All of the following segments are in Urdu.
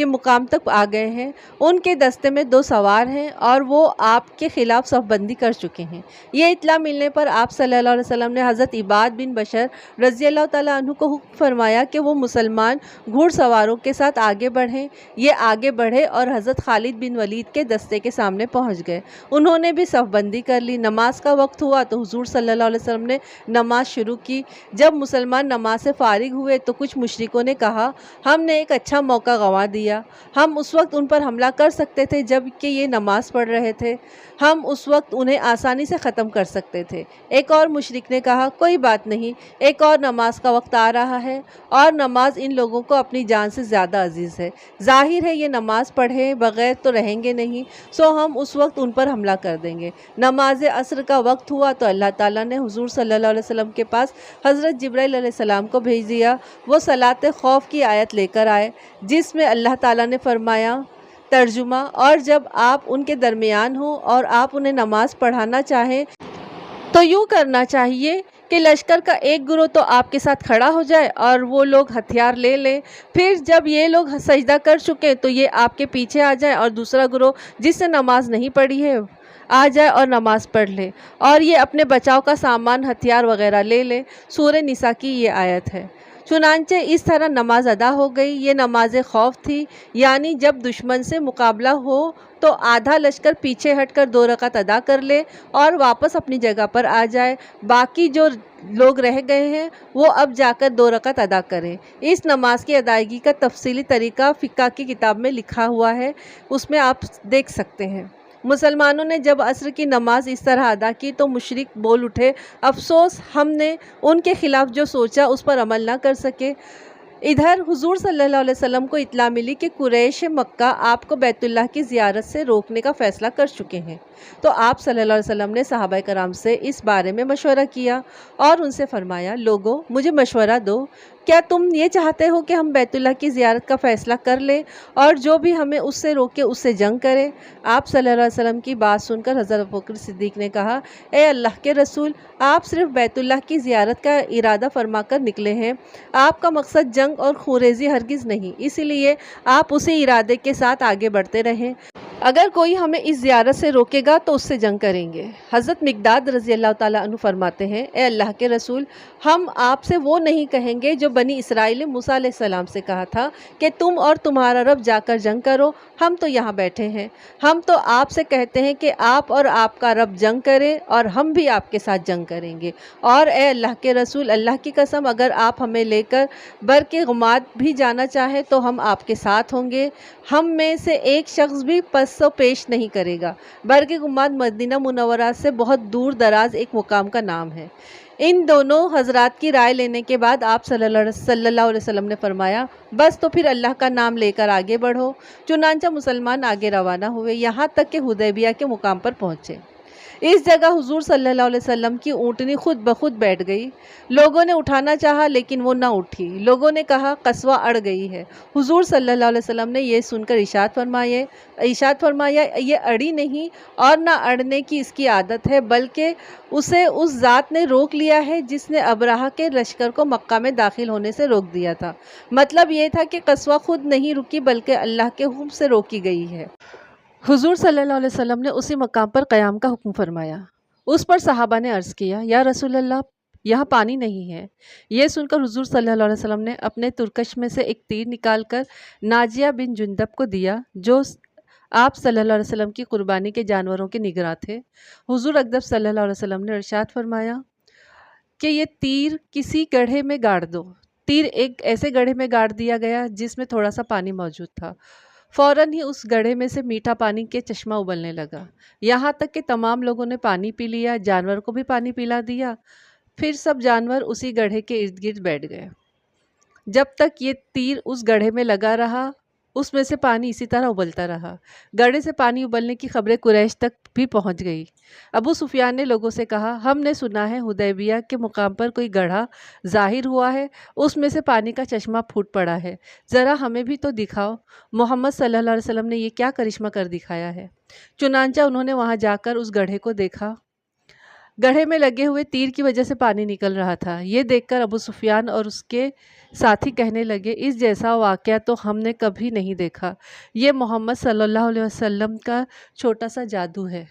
کے مقام تک آ گئے ہیں، ان کے دستے میں 2 سوار ہیں اور وہ آپ کے خلاف صف بندی کر چکے ہیں۔ یہ اطلاع ملنے پر آپ صلی اللہ علیہ وسلم نے حضرت عباد بن بشر رضی اللہ تعالیٰ عنہ کو حکم فرمایا کہ وہ مسلمان گھوڑ سواروں کے ساتھ آگے بڑھیں۔ یہ آگے بڑھے اور حضرت خالد بن ولید کے دستے کے سامنے پہنچ گئے۔ انہوں نے بھی صف بندی کر لی۔ نماز کا وقت ہوا تو حضور صلی اللہ علیہ وسلم نے نماز شروع کی۔ جب مسلمان نماز سے فارغ ہوئے تو کچھ مشرکوں نے کہا، ہم نے ایک اچھا موقع گنوا دیا، ہم اس وقت ان پر حملہ کر سکتے تھے جب کہ یہ نماز پڑھ رہے تھے، ہم اس وقت انہیں آسانی سے ختم کر سکتے تھے۔ ایک اور مشرک نے کہا، کوئی بات نہیں، ایک اور نماز کا وقت آ رہا ہے اور نماز ان لوگوں کو اپنی جان سے زیادہ عزیز ہے، ظاہر ہے یہ نماز پڑھے بغیر تو رہیں گے نہیں، سو ہم اس وقت ان پر حملہ کر دیں گے۔ نماز عصر کا وقت ہوا تو اللہ تعالیٰ نے حضور صلی اللہ علیہ وسلم کے پاس حضرت جبرائیل علیہ السلام کو بھیج دیا۔ وہ صلاۃ خوف کی آیت لے کر آئے جس میں اللہ تعالیٰ نے فرمایا، ترجمہ، اور جب آپ ان کے درمیان ہوں اور آپ انہیں نماز پڑھانا چاہیں تو یوں کرنا چاہیے کہ لشکر کا ایک گروہ تو آپ کے ساتھ کھڑا ہو جائے اور وہ لوگ ہتھیار لے لیں، پھر جب یہ لوگ سجدہ کر چکے تو یہ آپ کے پیچھے آ جائیں اور دوسرا گروہ جس نے نماز نہیں پڑھی ہے آ جائے اور نماز پڑھ لے، اور یہ اپنے بچاؤ کا سامان ہتھیار وغیرہ لے لے۔ سورہ نساء کی یہ آیت ہے۔ چنانچہ اس طرح نماز ادا ہو گئی۔ یہ نماز خوف تھی، یعنی جب دشمن سے مقابلہ ہو تو آدھا لشکر پیچھے ہٹ کر 2 رکعت ادا کر لے اور واپس اپنی جگہ پر آ جائے، باقی جو لوگ رہ گئے ہیں وہ اب جا کر 2 رکعت ادا کریں۔ اس نماز کی ادائیگی کا تفصیلی طریقہ فقہ کی کتاب میں لکھا ہوا ہے، اس میں آپ دیکھ سکتے ہیں۔ مسلمانوں نے جب عصر کی نماز اس طرح ادا کی تو مشرک بول اٹھے، افسوس ہم نے ان کے خلاف جو سوچا اس پر عمل نہ کر سکے۔ ادھر حضور صلی اللہ علیہ وسلم کو اطلاع ملی کہ قریش مکہ آپ کو بیت اللہ کی زیارت سے روکنے کا فیصلہ کر چکے ہیں، تو آپ صلی اللہ علیہ وسلم نے صحابہ کرام سے اس بارے میں مشورہ کیا اور ان سے فرمایا، لوگو مجھے مشورہ دو، کیا تم یہ چاہتے ہو کہ ہم بیت اللہ کی زیارت کا فیصلہ کر لیں اور جو بھی ہمیں اس سے روکے اس سے جنگ کرے؟ آپ صلی اللہ علیہ وسلم کی بات سن کر حضرت ابوبکر صدیق نے کہا، اے اللہ کے رسول، آپ صرف بیت اللہ کی زیارت کا ارادہ فرما کر نکلے ہیں، آپ کا مقصد جنگ اور خونریزی ہرگز نہیں، اس لیے آپ اسی ارادے کے ساتھ آگے بڑھتے رہیں، اگر کوئی ہمیں اس زیارت سے روکے گا تو اس سے جنگ کریں گے۔ حضرت مقداد رضی اللہ تعالیٰ عنہ فرماتے ہیں، اے اللہ کے رسول، ہم آپ سے وہ نہیں کہیں گے جو بنی اسرائیل نے موسیٰ علیہ السلام سے کہا تھا کہ تم اور تمہارا رب جا کر جنگ کرو، ہم تو یہاں بیٹھے ہیں۔ ہم تو آپ سے کہتے ہیں کہ آپ اور آپ کا رب جنگ کرے اور ہم بھی آپ کے ساتھ جنگ کریں گے، اور اے اللہ کے رسول، اللہ کی قسم اگر آپ ہمیں لے کر برق غماد بھی جانا چاہیں تو ہم آپ کے ساتھ ہوں گے، ہم میں سے ایک شخص بھی پس و پیش نہیں کرے گا۔ برق غماد مدینہ منورہ سے بہت دور دراز ایک مقام کا نام ہے۔ ان دونوں حضرات کی رائے لینے کے بعد آپ صلی اللہ علیہ وسلم نے فرمایا، بس تو پھر اللہ کا نام لے کر آگے بڑھو۔ چنانچہ مسلمان آگے روانہ ہوئے، یہاں تک کہ حدیبیہ کے مقام پر پہنچے۔ اس جگہ حضور صلی اللہ علیہ وسلم کی اونٹنی خود بخود بیٹھ گئی۔ لوگوں نے اٹھانا چاہا لیکن وہ نہ اٹھی۔ لوگوں نے کہا قصوہ اڑ گئی ہے۔ حضور صلی اللہ علیہ وسلم نے یہ سن کر ارشاد فرمایا، یہ اڑی نہیں اور نہ اڑنے کی اس کی عادت ہے، بلکہ اسے اس ذات نے روک لیا ہے جس نے ابرہہ کے لشکر کو مکہ میں داخل ہونے سے روک دیا تھا۔ مطلب یہ تھا کہ قصوہ خود نہیں رکی بلکہ اللہ کے حکم سے روکی گئی ہے۔ حضور صلی اللہ علیہ وسلم نے اسی مقام پر قیام کا حکم فرمایا۔ اس پر صحابہ نے عرض کیا، یا رسول اللہ، یہاں پانی نہیں ہے۔ یہ سن کر حضور صلی اللہ علیہ وسلم نے اپنے ترکش میں سے ایک تیر نکال کر ناجیہ بن جندب کو دیا جو آپ صلی اللہ علیہ وسلم کی قربانی کے جانوروں کے نگراں تھے۔ حضور اقدس صلی اللہ علیہ وسلم نے ارشاد فرمایا کہ یہ تیر کسی گڑھے میں گاڑ دو۔ تیر ایک ایسے گڑھے میں گاڑ دیا گیا جس میں تھوڑا سا پانی موجود تھا۔ فوراً ہی اس گڑھے میں سے میٹھا پانی کے چشمہ ابلنے لگا، یہاں تک کہ تمام لوگوں نے پانی پی لیا، جانور کو بھی پانی پلا دیا۔ پھر سب جانور اسی گڑھے کے ارد گرد بیٹھ گئے۔ جب تک یہ تیر اس گڑھے میں لگا رہا اس میں سے پانی اسی طرح ابلتا رہا۔ گڑھے سے پانی ابلنے کی خبریں قریش تک بھی پہنچ گئی۔ ابو سفیان نے لوگوں سے کہا، ہم نے سنا ہے حدیبیہ کے مقام پر کوئی گڑھا ظاہر ہوا ہے، اس میں سے پانی کا چشمہ پھوٹ پڑا ہے، ذرا ہمیں بھی تو دکھاؤ۔ محمد صلی اللہ علیہ وسلم نے یہ کیا کرشمہ کر دکھایا ہے؟ چنانچہ انہوں نے وہاں جا کر اس گڑھے کو دیکھا۔ گڑھے میں لگے ہوئے تیر کی وجہ سے پانی نکل رہا تھا۔ یہ دیکھ کر ابو سفیان اور اس کے ساتھی کہنے لگے، اس جیسا واقعہ تو ہم نے کبھی نہیں دیکھا، یہ محمد صلی اللہ علیہ وسلم کا چھوٹا سا جادو ہے۔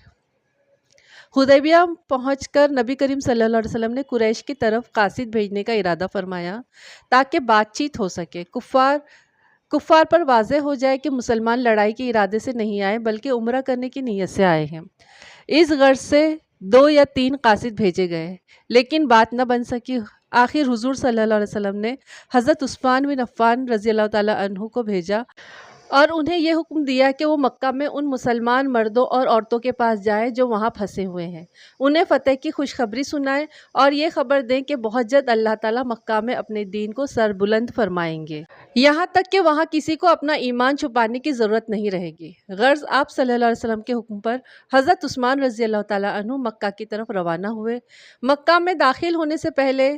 حدیبیہ پہنچ کر نبی کریم صلی اللہ علیہ وسلم نے قریش کی طرف قاصد بھیجنے کا ارادہ فرمایا تاکہ بات چیت ہو سکے، کفار پر واضح ہو جائے کہ مسلمان لڑائی کے ارادے سے نہیں آئے بلکہ عمرہ کرنے کی نیت سے آئے ہیں۔ اس غرض سے 2 یا 3 قاصد بھیجے گئے، لیکن بات نہ بن سکی۔ آخر حضور صلی اللہ علیہ وسلم نے حضرت عثمان بن عفان رضی اللہ تعالیٰ عنہ کو بھیجا اور انہیں یہ حکم دیا کہ وہ مکہ میں ان مسلمان مردوں اور عورتوں کے پاس جائیں جو وہاں پھنسے ہوئے ہیں، انہیں فتح کی خوشخبری سنائیں اور یہ خبر دیں کہ بہت جلد اللہ تعالیٰ مکہ میں اپنے دین کو سربلند فرمائیں گے، یہاں تک کہ وہاں کسی کو اپنا ایمان چھپانے کی ضرورت نہیں رہے گی۔ غرض آپ صلی اللہ علیہ وسلم کے حکم پر حضرت عثمان رضی اللہ تعالیٰ عنہ مکہ کی طرف روانہ ہوئے۔ مکہ میں داخل ہونے سے پہلے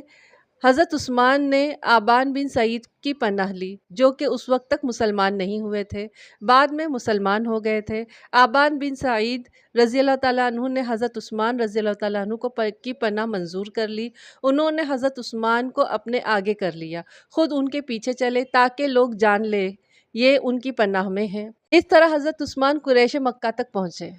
حضرت عثمان نے آبان بن سعید کی پناہ لی، جو کہ اس وقت تک مسلمان نہیں ہوئے تھے، بعد میں مسلمان ہو گئے تھے۔ آبان بن سعید رضی اللہ تعالیٰ عنہ نے حضرت عثمان رضی اللہ تعالیٰ عنہ کی پناہ منظور کر لی۔ انہوں نے حضرت عثمان کو اپنے آگے کر لیا، خود ان کے پیچھے چلے تاکہ لوگ جان لیں یہ ان کی پناہ میں ہیں۔ اس طرح حضرت عثمان قریش مکہ تک پہنچے۔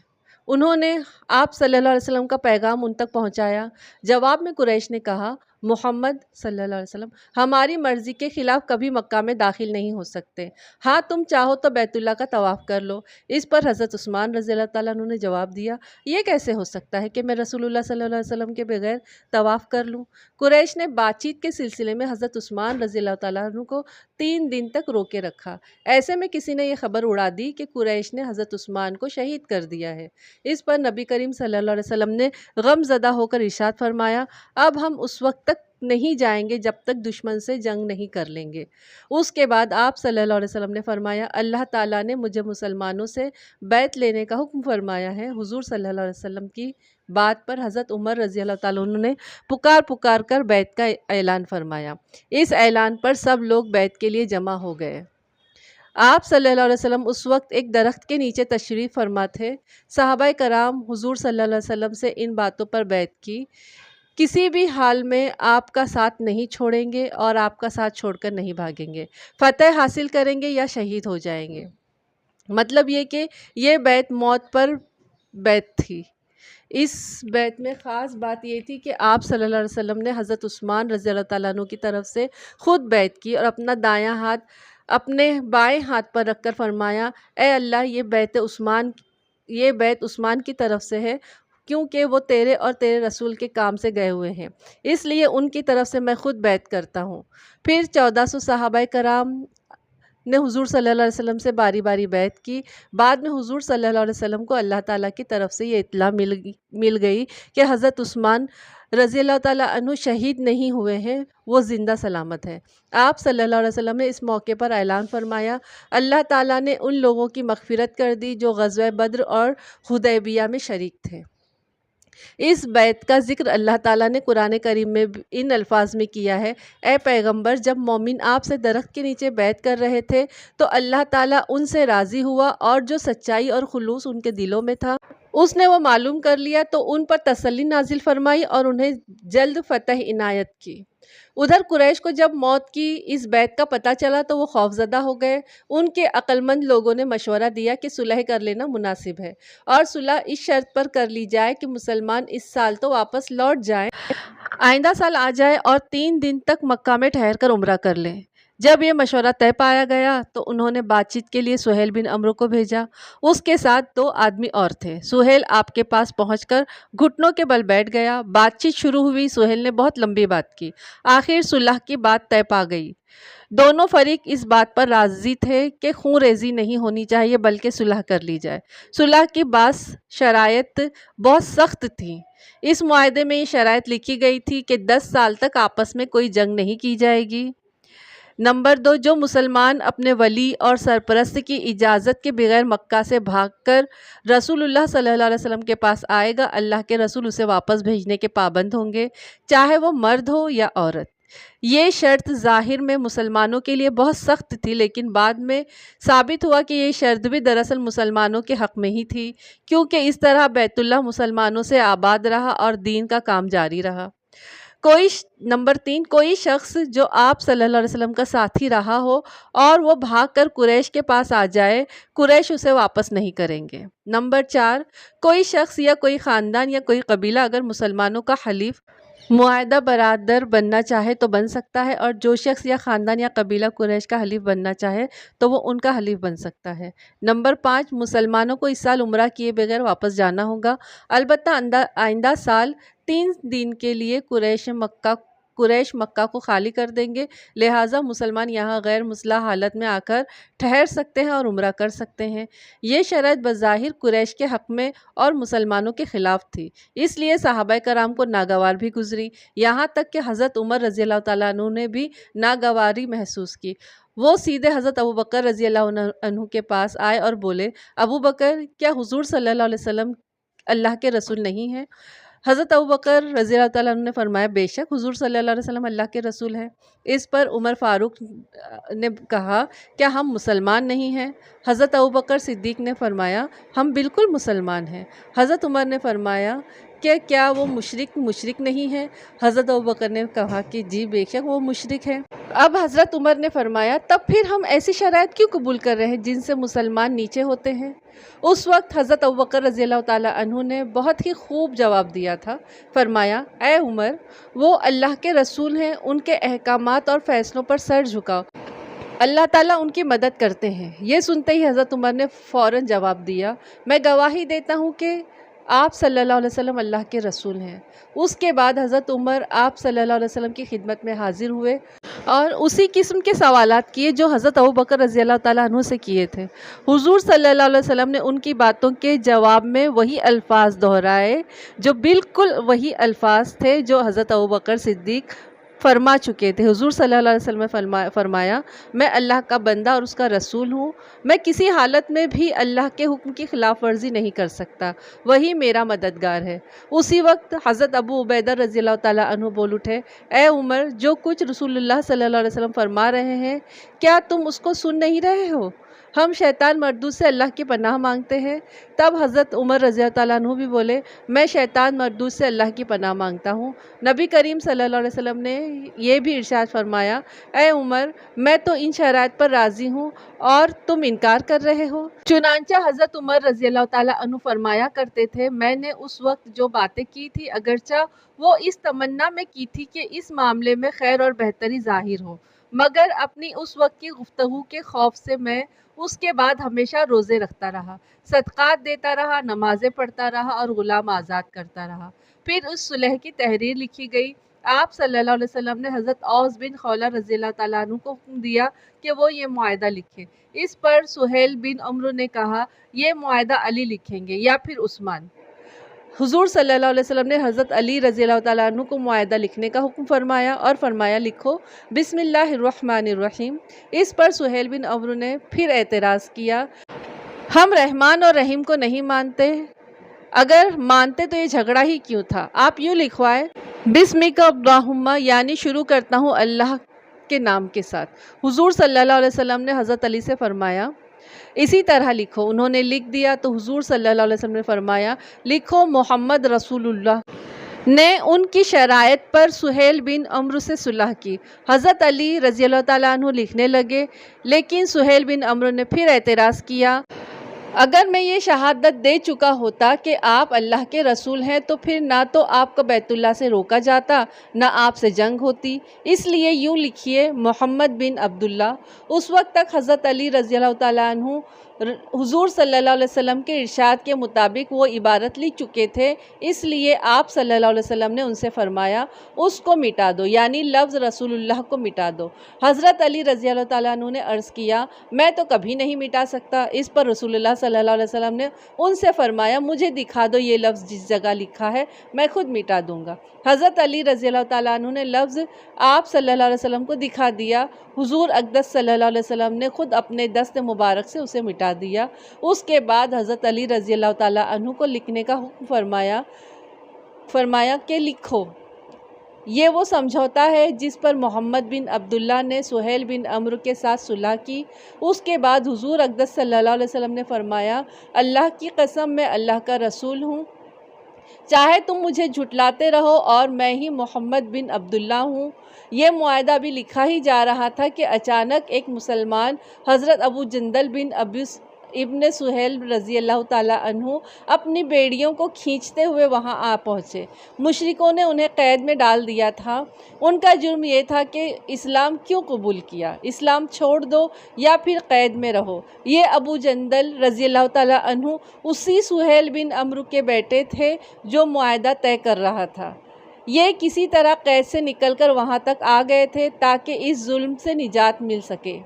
انہوں نے آپ صلی اللہ علیہ وسلم کا پیغام ان تک پہنچایا۔ جواب میں قریش نے کہا، محمد صلی اللہ علیہ وسلم ہماری مرضی کے خلاف کبھی مکہ میں داخل نہیں ہو سکتے، ہاں تم چاہو تو بیت اللہ کا طواف کر لو۔ اس پر حضرت عثمان رضی اللہ تعالیٰ عنہ نے جواب دیا، یہ کیسے ہو سکتا ہے کہ میں رسول اللہ صلی اللہ علیہ وسلم کے بغیر طواف کر لوں؟ قریش نے بات چیت کے سلسلے میں حضرت عثمان رضی اللہ تعالیٰ عنہ کو 3 دن تک روکے رکھا۔ ایسے میں کسی نے یہ خبر اڑا دی کہ قریش نے حضرت عثمان کو شہید کر دیا ہے۔ اس پر نبی کریم صلی اللہ علیہ وسلم نے غم زدہ ہو کر ارشاد فرمایا، اب ہم اس وقت تک نہیں جائیں گے جب تک دشمن سے جنگ نہیں کر لیں گے۔ اس کے بعد آپ صلی اللہ علیہ وسلم نے فرمایا، اللہ تعالیٰ نے مجھے مسلمانوں سے بیعت لینے کا حکم فرمایا ہے۔ حضور صلی اللہ علیہ وسلم کی بات پر حضرت عمر رضی اللہ تعالیٰ عنہ نے پکار کر بیعت کا اعلان فرمایا۔ اس اعلان پر سب لوگ بیعت کے لیے جمع ہو گئے۔ آپ صلی اللہ علیہ وسلم اس وقت ایک درخت کے نیچے تشریف فرما تھے۔ صحابہ کرام حضور صلی اللہ علیہ وسلم سے ان باتوں پر بیعت کی، کسی بھی حال میں آپ کا ساتھ نہیں چھوڑیں گے اور آپ کا ساتھ چھوڑ کر نہیں بھاگیں گے، فتح حاصل کریں گے یا شہید ہو جائیں گے۔ مطلب یہ کہ یہ بیعت موت پر بیعت تھی۔ اس بیعت میں خاص بات یہ تھی کہ آپ صلی اللہ علیہ وسلم نے حضرت عثمان رضی اللہ تعالیٰ عنہ کی طرف سے خود بیعت کی اور اپنا دایاں ہاتھ اپنے بائیں ہاتھ پر رکھ کر فرمایا، اے اللہ یہ بیعت عثمان کی طرف سے ہے، کیونکہ وہ تیرے اور تیرے رسول کے کام سے گئے ہوئے ہیں، اس لیے ان کی طرف سے میں خود بیعت کرتا ہوں۔ پھر 1400 صحابہ کرام نے حضور صلی اللہ علیہ وسلم سے باری باری بیعت کی۔ بعد میں حضور صلی اللہ علیہ وسلم کو اللہ تعالیٰ کی طرف سے یہ اطلاع مل گئی کہ حضرت عثمان رضی اللہ تعالیٰ عنہ شہید نہیں ہوئے ہیں، وہ زندہ سلامت ہے۔ آپ صلی اللہ علیہ وسلم نے اس موقع پر اعلان فرمایا، اللہ تعالیٰ نے ان لوگوں کی مغفرت کر دی جو غزوہ بدر اور حدیبیہ میں شریک تھے۔ اس بیعت کا ذکر اللہ تعالیٰ نے قرآن کریم میں ان الفاظ میں کیا ہے، اے پیغمبر جب مومن آپ سے درخت کے نیچے بیعت کر رہے تھے تو اللہ تعالیٰ ان سے راضی ہوا اور جو سچائی اور خلوص ان کے دلوں میں تھا اس نے وہ معلوم کر لیا تو ان پر تسلی نازل فرمائی اور انہیں جلد فتح عنایت کی۔ ادھر قریش کو جب موت کی اس بیعت کا پتہ چلا تو وہ خوفزدہ ہو گئے۔ ان کے عقل مند لوگوں نے مشورہ دیا کہ صلح کر لینا مناسب ہے اور صلح اس شرط پر کر لی جائے کہ مسلمان اس سال تو واپس لوٹ جائیں، آئندہ سال آ جائے اور 3 دن تک مکہ میں ٹھہر کر عمرہ کر لیں۔ جب یہ مشورہ طے پایا گیا تو انہوں نے بات چیت کے لیے سہیل بن عمرو کو بھیجا۔ اس کے ساتھ 2 آدمی اور تھے۔ سہیل آپ کے پاس پہنچ کر گھٹنوں کے بل بیٹھ گیا۔ بات چیت شروع ہوئی۔ سہیل نے بہت لمبی بات کی۔ آخر صلح کی بات طے پا گئی۔ دونوں فریق اس بات پر راضی تھے کہ خون ریزی نہیں ہونی چاہیے بلکہ صلح کر لی جائے۔ صلح کی بعض شرائط بہت سخت تھیں۔ اس معاہدے میں یہ شرائط لکھی گئی تھی کہ 10 سال تک آپس میں کوئی جنگ نہیں کی جائے گی۔ نمبر 2، جو مسلمان اپنے ولی اور سرپرست کی اجازت کے بغیر مکہ سے بھاگ کر رسول اللہ صلی اللہ علیہ وسلم کے پاس آئے گا، اللہ کے رسول اسے واپس بھیجنے کے پابند ہوں گے، چاہے وہ مرد ہو یا عورت۔ یہ شرط ظاہر میں مسلمانوں کے لیے بہت سخت تھی، لیکن بعد میں ثابت ہوا کہ یہ شرط بھی دراصل مسلمانوں کے حق میں ہی تھی، کیونکہ اس طرح بیت اللہ مسلمانوں سے آباد رہا اور دین کا کام جاری رہا۔ نمبر 3، کوئی شخص جو آپ صلی اللہ علیہ وسلم کا ساتھی رہا ہو اور وہ بھاگ کر قریش کے پاس آ جائے، قریش اسے واپس نہیں کریں گے۔ نمبر 4، کوئی شخص یا کوئی خاندان یا کوئی قبیلہ اگر مسلمانوں کا حلیف معاہدہ برادر بننا چاہے تو بن سکتا ہے، اور جو شخص یا خاندان یا قبیلہ قریش کا حلیف بننا چاہے تو وہ ان کا حلیف بن سکتا ہے۔ نمبر 5، مسلمانوں کو اس سال عمرہ کیے بغیر واپس جانا ہوگا، البتہ آئندہ سال 3 دن کے لیے قریش مکہ کو خالی کر دیں گے، لہٰذا مسلمان یہاں غیر مسلح حالت میں آ کر ٹھہر سکتے ہیں اور عمرہ کر سکتے ہیں۔ یہ شرط بظاہر قریش کے حق میں اور مسلمانوں کے خلاف تھی، اس لیے صحابہ کرام کو ناگوار بھی گزری، یہاں تک کہ حضرت عمر رضی اللہ تعالیٰ عنہ نے بھی ناگواری محسوس کی۔ وہ سیدھے حضرت ابوبکر رضی اللہ عنہ کے پاس آئے اور بولے، ابو بکر، کیا حضور صلی اللہ علیہ وسلم اللہ کے رسول نہیں ہیں؟ حضرت ابوبکر رضی اللہ تعالیٰ عنہ نے فرمایا، بے شک حضور صلی اللہ علیہ وسلم اللہ کے رسول ہیں۔ اس پر عمر فاروق نے کہا، کیا ہم مسلمان نہیں ہیں؟ حضرت ابوبکر صدیق نے فرمایا، ہم بالکل مسلمان ہیں۔ حضرت عمر نے فرمایا کہ کیا وہ مشرک نہیں ہے؟ حضرت ابوبکر نے کہا کہ جی بے شک وہ مشرک ہے۔ اب حضرت عمر نے فرمایا، تب پھر ہم ایسی شرائط کیوں قبول کر رہے ہیں جن سے مسلمان نیچے ہوتے ہیں؟ اس وقت حضرت ابوبکر رضی اللہ تعالیٰ عنہ نے بہت ہی خوب جواب دیا تھا، فرمایا، اے عمر، وہ اللہ کے رسول ہیں، ان کے احکامات اور فیصلوں پر سر جھکاؤ، اللہ تعالیٰ ان کی مدد کرتے ہیں۔ یہ سنتے ہی حضرت عمر نے فوراً جواب دیا، میں گواہی دیتا ہوں کہ آپ صلی اللہ علیہ وسلم اللہ کے رسول ہیں۔ اس کے بعد حضرت عمر آپ صلی اللہ علیہ وسلم کی خدمت میں حاضر ہوئے اور اسی قسم کے سوالات کیے جو حضرت ابوبکر رضی اللہ تعالیٰ عنہ سے کیے تھے۔ حضور صلی اللہ علیہ وسلم نے ان کی باتوں کے جواب میں وہی الفاظ دہرائے جو بالکل وہی الفاظ تھے جو حضرت ابوبکر صدیق فرما چکے تھے۔ حضور صلی اللہ علیہ وسلم نے فرمایا، میں اللہ کا بندہ اور اس کا رسول ہوں، میں کسی حالت میں بھی اللہ کے حکم کی خلاف ورزی نہیں کر سکتا، وہی میرا مددگار ہے۔ اسی وقت حضرت ابو عبیدہ رضی اللہ تعالیٰ عنہ بول اٹھے، اے عمر، جو کچھ رسول اللہ صلی اللہ علیہ وسلم فرما رہے ہیں، کیا تم اس کو سن نہیں رہے ہو؟ ہم شیطان مردود سے اللہ کی پناہ مانگتے ہیں۔ تب حضرت عمر رضی اللہ تعالیٰ عنہ بھی بولے، میں شیطان مردود سے اللہ کی پناہ مانگتا ہوں۔ نبی کریم صلی اللہ علیہ وسلم نے یہ بھی ارشاد فرمایا، اے عمر، میں تو ان شرائط پر راضی ہوں اور تم انکار کر رہے ہو۔ چنانچہ حضرت عمر رضی اللہ تعالیٰ عنہ فرمایا کرتے تھے، میں نے اس وقت جو باتیں کی تھی، اگرچہ وہ اس تمنا میں کی تھی کہ اس معاملے میں خیر اور بہتری ظاہر ہو، مگر اپنی اس وقت کی گفتگو کے خوف سے میں اس کے بعد ہمیشہ روزے رکھتا رہا، صدقات دیتا رہا، نمازیں پڑھتا رہا اور غلام آزاد کرتا رہا۔ پھر اس صلح کی تحریر لکھی گئی۔ آپ صلی اللہ علیہ وسلم نے حضرت اوس بن خولہ رضی اللہ تعالیٰ عنہ کو حکم دیا کہ وہ یہ معاہدہ لکھے۔ اس پر سہیل بن عمرو نے کہا، یہ معاہدہ علی لکھیں گے یا پھر عثمان؟ حضور صلی اللہ علیہ وسلم نے حضرت علی رضی اللہ تعالیٰ عنہ کو معاہدہ لکھنے کا حکم فرمایا اور فرمایا، لکھو بسم اللہ الرحمن الرحیم۔ اس پر سہیل بن عمرو نے پھر اعتراض کیا، ہم رحمان اور رحیم کو نہیں مانتے، اگر مانتے تو یہ جھگڑا ہی کیوں تھا؟ آپ یوں لکھوائے، بسمک اللہم، یعنی شروع کرتا ہوں اللہ کے نام کے ساتھ۔ حضور صلی اللہ علیہ وسلم نے حضرت علی سے فرمایا، اسی طرح لکھو۔ انہوں نے لکھ دیا تو حضور صلی اللہ علیہ وسلم نے فرمایا، لکھو محمد رسول اللہ نے ان کی شرائط پر سہیل بن عمرو سے صلح کی۔ حضرت علی رضی اللہ تعالیٰ عنہ لکھنے لگے، لیکن سہیل بن عمرو نے پھر اعتراض کیا، اگر میں یہ شہادت دے چکا ہوتا کہ آپ اللہ کے رسول ہیں تو پھر نہ تو آپ کو بیت اللہ سے روکا جاتا، نہ آپ سے جنگ ہوتی، اس لیے یوں لکھیے محمد بن عبداللہ۔ اس وقت تک حضرت علی رضی اللہ تعالیٰ عنہ حضور صلی اللہ علیہ وسلم کے ارشاد کے مطابق وہ عبارت لکھ چکے تھے، اس لیے آپ صلی اللہ علیہ وسلم نے ان سے فرمایا، اس کو مٹا دو، یعنی لفظ رسول اللہ کو مٹا دو۔ حضرت علی رضی اللہ تعالیٰ عنہ نے عرض کیا، میں تو کبھی نہیں مٹا سکتا۔ اس پر رسول اللہ صلی اللہ علیہ وسلم نے ان سے فرمایا، مجھے دکھا دو یہ لفظ جس جگہ لکھا ہے، میں خود مٹا دوں گا۔ حضرت علی رضی اللہ تعالیٰ عنہ نے لفظ آپ صلی اللہ علیہ وسلم کو دکھا دیا، حضور اقدس صلی اللہ علیہ وسلم نے خود اپنے دست مبارک سے اسے مٹا دیا۔ اس کے بعد حضرت علی رضی اللہ تعالیٰ عنہ کو لکھنے کا حکم فرمایا کہ لکھو یہ وہ سمجھوتا ہے جس پر محمد بن عبداللہ نے سہیل بن عمرو کے ساتھ صلح کی۔ اس کے بعد حضور اقدس صلی اللہ علیہ وسلم نے فرمایا، اللہ کی قسم میں اللہ کا رسول ہوں، چاہے تم مجھے جھٹلاتے رہو اور میں ہی محمد بن عبداللہ ہوں۔ یہ معاہدہ بھی لکھا ہی جا رہا تھا کہ اچانک ایک مسلمان حضرت ابو جندل بن ابن سہیل رضی اللہ تعالیٰ عنہ اپنی بیڑیوں کو کھینچتے ہوئے وہاں آ پہنچے۔ مشرکوں نے انہیں قید میں ڈال دیا تھا۔ ان کا جرم یہ تھا کہ اسلام کیوں قبول کیا، اسلام چھوڑ دو یا پھر قید میں رہو۔ یہ ابو جندل رضی اللہ تعالیٰ عنہ اسی سہیل بن عمرو کے بیٹے تھے جو معاہدہ طے کر رہا تھا۔ یہ کسی طرح قید سے نکل کر وہاں تک آ گئے تھے تاکہ اس ظلم سے نجات مل سکے۔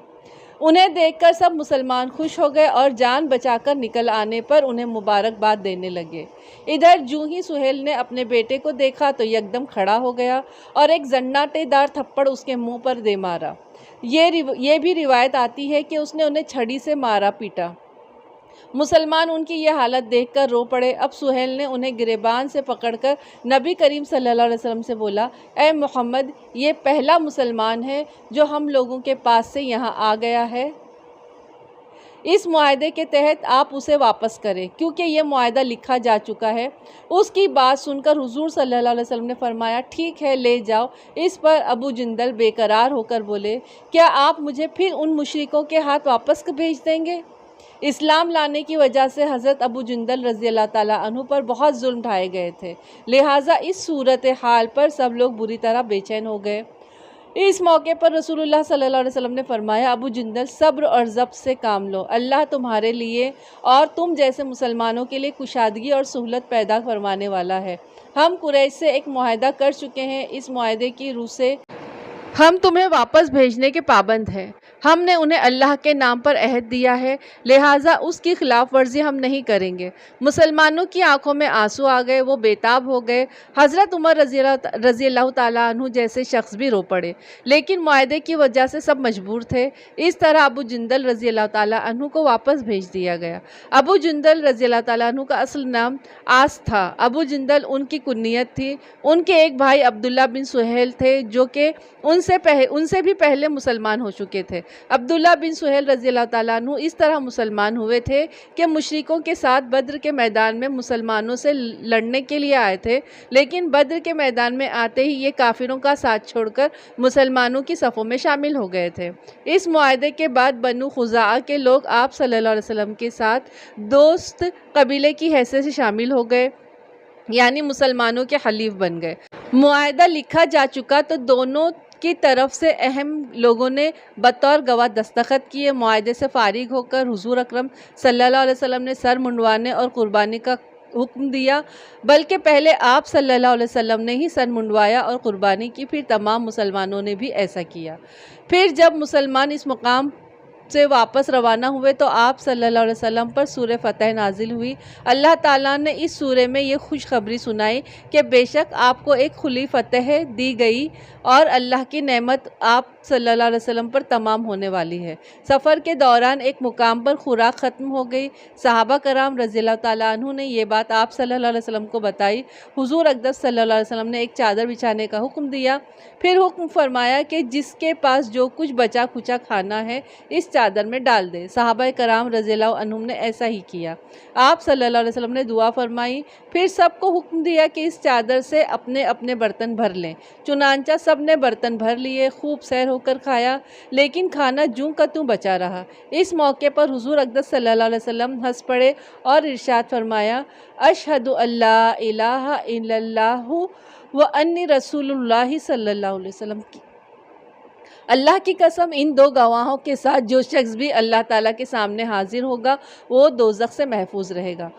انہیں دیکھ کر سب مسلمان خوش ہو گئے اور جان بچا کر نکل آنے پر انہیں مبارکباد دینے لگے۔ ادھر جو ہی سہیل نے اپنے بیٹے کو دیکھا تو یکدم کھڑا ہو گیا اور ایک زناٹے دار تھپڑ اس کے منہ پر دے مارا۔ یہ بھی روایت آتی ہے کہ اس نے انہیں چھڑی سے مارا پیٹا۔ مسلمان ان کی یہ حالت دیکھ کر رو پڑے۔ اب سہیل نے انہیں گریبان سے پکڑ کر نبی کریم صلی اللہ علیہ وسلم سے بولا، اے محمد، یہ پہلا مسلمان ہے جو ہم لوگوں کے پاس سے یہاں آ گیا ہے۔ اس معاہدے کے تحت آپ اسے واپس کریں کیونکہ یہ معاہدہ لکھا جا چکا ہے۔ اس کی بات سن کر حضور صلی اللہ علیہ وسلم نے فرمایا، ٹھیک ہے، لے جاؤ۔ اس پر ابو جندل بے قرار ہو کر بولے، کیا آپ مجھے پھر ان مشرکوں کے ہاتھ واپس بھیج دیں گے؟ اسلام لانے کی وجہ سے حضرت ابو جندل رضی اللہ تعالیٰ عنہ پر بہت ظلم ڈھائے گئے تھے، لہٰذا اس صورتحال پر سب لوگ بری طرح بے چین ہو گئے۔ اس موقع پر رسول اللہ صلی اللہ علیہ وسلم نے فرمایا، ابو جندل، صبر اور ضبط سے کام لو، اللہ تمہارے لیے اور تم جیسے مسلمانوں کے لیے کشادگی اور سہولت پیدا فرمانے والا ہے۔ ہم قریش سے ایک معاہدہ کر چکے ہیں، اس معاہدے کی روح سے ہم تمہیں واپس بھیجنے کے پابند ہیں۔ ہم نے انہیں اللہ کے نام پر عہد دیا ہے، لہٰذا اس کی خلاف ورزی ہم نہیں کریں گے۔ مسلمانوں کی آنکھوں میں آنسو آ گئے، وہ بے تاب ہو گئے۔ حضرت عمر رضی اللہ تعالیٰ عنہ جیسے شخص بھی رو پڑے، لیکن معاہدے کی وجہ سے سب مجبور تھے۔ اس طرح ابو جندل رضی اللہ تعالیٰ عنہ کو واپس بھیج دیا گیا۔ ابو جندل رضی اللہ تعالیٰ عنہ کا اصل نام آس تھا۔ ابو جندل ان کی کنیت تھی۔ ان کے ایک بھائی عبداللہ بن سہیل تھے جو کہ ان سے بھی پہلے مسلمان ہو چکے تھے۔ عبداللہ بن سہیل رضی اللہ تعالیٰ عنہ اس طرح مسلمان ہوئے تھے کہ مشرکوں کے ساتھ بدر کے میدان میں مسلمانوں سے لڑنے کے لیے آئے تھے، لیکن بدر کے میدان میں آتے ہی یہ کافروں کا ساتھ چھوڑ کر مسلمانوں کی صفوں میں شامل ہو گئے تھے۔ اس معاہدے کے بعد بنو خزاعہ کے لوگ آپ صلی اللہ علیہ وسلم کے ساتھ دوست قبیلے کی حیثیت سے شامل ہو گئے، یعنی مسلمانوں کے حلیف بن گئے۔ معاہدہ لکھا جا چکا تو دونوں کی طرف سے اہم لوگوں نے بطور گواہ دستخط کیے۔ معاہدے سے فارغ ہو کر حضور اکرم صلی اللہ علیہ وسلم نے سر منڈوانے اور قربانی کا حکم دیا، بلکہ پہلے آپ صلی اللہ علیہ وسلم نے ہی سر منڈوایا اور قربانی کی، پھر تمام مسلمانوں نے بھی ایسا کیا۔ پھر جب مسلمان اس مقام سے واپس روانہ ہوئے تو آپ صلی اللہ علیہ وسلم پر سورہ فتح نازل ہوئی۔ اللہ تعالیٰ نے اس سورہ میں یہ خوشخبری سنائی کہ بے شک آپ کو ایک کھلی فتح دی گئی اور اللہ کی نعمت آپ صلی اللہ علیہ وسلم پر تمام ہونے والی ہے۔ سفر کے دوران ایک مقام پر خوراک ختم ہو گئی۔ صحابہ کرام رضی اللہ تعالیٰ عنہ نے یہ بات آپ صلی اللہ علیہ وسلم کو بتائی۔ حضور اقدس صلی اللہ علیہ وسلم نے ایک چادر بچھانے کا حکم دیا، پھر حکم فرمایا کہ جس کے پاس جو کچھ بچا کھچا کھانا ہے اس چادر میں ڈال دے۔ صحابہ کرام رضی اللہ عنہم نے ایسا ہی کیا۔ آپ صلی اللہ علیہ وسلم نے دعا فرمائی، پھر سب کو حکم دیا کہ اس چادر سے اپنے اپنے برتن بھر لیں۔ چنانچہ سب نے برتن بھر لیے، خوب سیر ہو کر کھایا، لیکن کھانا جوں کا توں بچا رہا۔ اس موقع پر حضور اقدس صلی اللہ علیہ وسلم ہنس پڑے اور ارشاد فرمایا، اشہد ان لا الہ الا اللہ وانی رسول اللہ صلی اللہ علیہ وسلم کی اللہ کی قسم، ان دو گواہوں کے ساتھ جو شخص بھی اللہ تعالیٰ کے سامنے حاضر ہوگا وہ دوزخ سے محفوظ رہے گا۔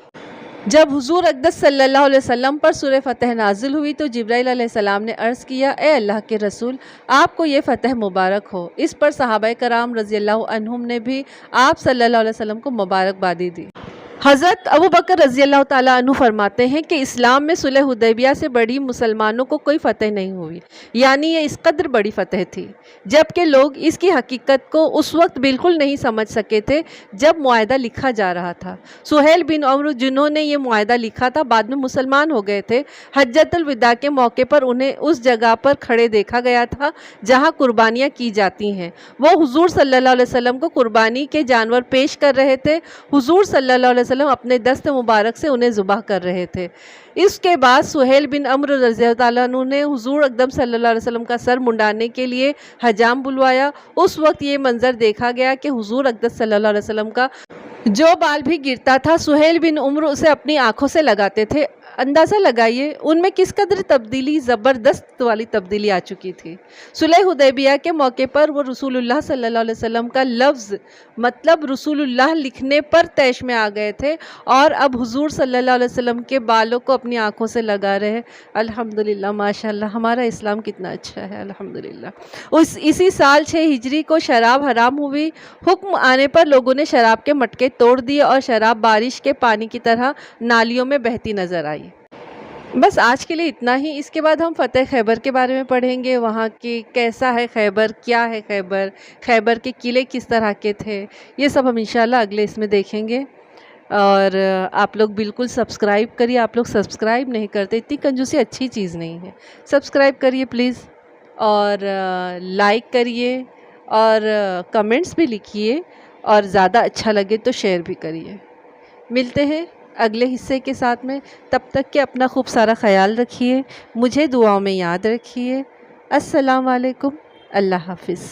جب حضور اقدس صلی اللہ علیہ وسلم پر سورہ فتح نازل ہوئی تو جبرائیل علیہ السلام نے عرض کیا، اے اللہ کے رسول، آپ کو یہ فتح مبارک ہو۔ اس پر صحابہ کرام رضی اللہ عنہم نے بھی آپ صلی اللہ علیہ وسلم کو مبارکبادی دی۔ حضرت ابو بکر رضی اللہ تعالیٰ عنہ فرماتے ہیں کہ اسلام میں صلح حدیبیہ سے بڑی مسلمانوں کو کوئی فتح نہیں ہوئی، یعنی یہ اس قدر بڑی فتح تھی، جبکہ لوگ اس کی حقیقت کو اس وقت بالکل نہیں سمجھ سکے تھے جب معاہدہ لکھا جا رہا تھا۔ سہیل بن عمرو جنہوں نے یہ معاہدہ لکھا تھا بعد میں مسلمان ہو گئے تھے۔ حجۃ الوداع کے موقع پر انہیں اس جگہ پر کھڑے دیکھا گیا تھا جہاں قربانیاں کی جاتی ہیں۔ وہ حضور صلی اللہ علیہ وسلم کو قربانی کے جانور پیش کر رہے تھے۔ حضور صلی اللہ علیہ وسلم اپنے دست مبارک سے انہیں ذبح کر رہے تھے۔ اس کے بعد سہیل بن عمرو رضی اللہ تعالیٰ عنہ نے حضور اقدم صلی اللہ علیہ وسلم کا سر منڈانے کے لیے حجام بلوایا۔ اس وقت یہ منظر دیکھا گیا کہ حضور اقدس صلی اللہ علیہ وسلم کا جو بال بھی گرتا تھا سہیل بن عمرو اسے اپنی آنکھوں سے لگاتے تھے۔ اندازہ لگائیے ان میں کس قدر تبدیلی، زبردست والی تبدیلی آ چکی تھی۔ صلح حدیبیہ کے موقع پر وہ رسول اللہ صلی اللہ علیہ وسلم کا لفظ مطلب رسول اللہ لکھنے پر طیش میں آ گئے تھے، اور اب حضور صلی اللہ علیہ وسلم کے بالوں کو اپنی آنکھوں سے لگا رہے ہیں۔ الحمدللہ، ماشاءاللہ، ہمارا اسلام کتنا اچھا ہے، الحمدللہ۔ اسی سال 6 ہجری کو شراب حرام ہوئی۔ حکم آنے پر لوگوں نے شراب کے مٹکے توڑ دیے اور شراب بارش کے پانی کی طرح نالیوں میں بہتی نظر آئی۔ بس آج کے لیے اتنا ہی۔ اس کے بعد ہم فتح خیبر کے بارے میں پڑھیں گے، وہاں کی کیسا ہے خیبر، کیا ہے خیبر، خیبر کے قلعے کس طرح کے تھے، یہ سب ہم انشاءاللہ اگلے اس میں دیکھیں گے۔ اور آپ لوگ بالکل سبسکرائب کریے، آپ لوگ سبسکرائب نہیں کرتے، اتنی کنجوسی اچھی چیز نہیں ہے، سبسکرائب کریے پلیز، اور لائک کریے، اور کمنٹس بھی لکھیے، اور زیادہ اچھا لگے تو شیئر بھی کریے۔ ملتے ہیں اگلے حصے کے ساتھ میں، تب تک کہ اپنا خوب سارا خیال رکھیے، مجھے دعاؤں میں یاد رکھیے۔ السلام علیکم، اللہ حافظ۔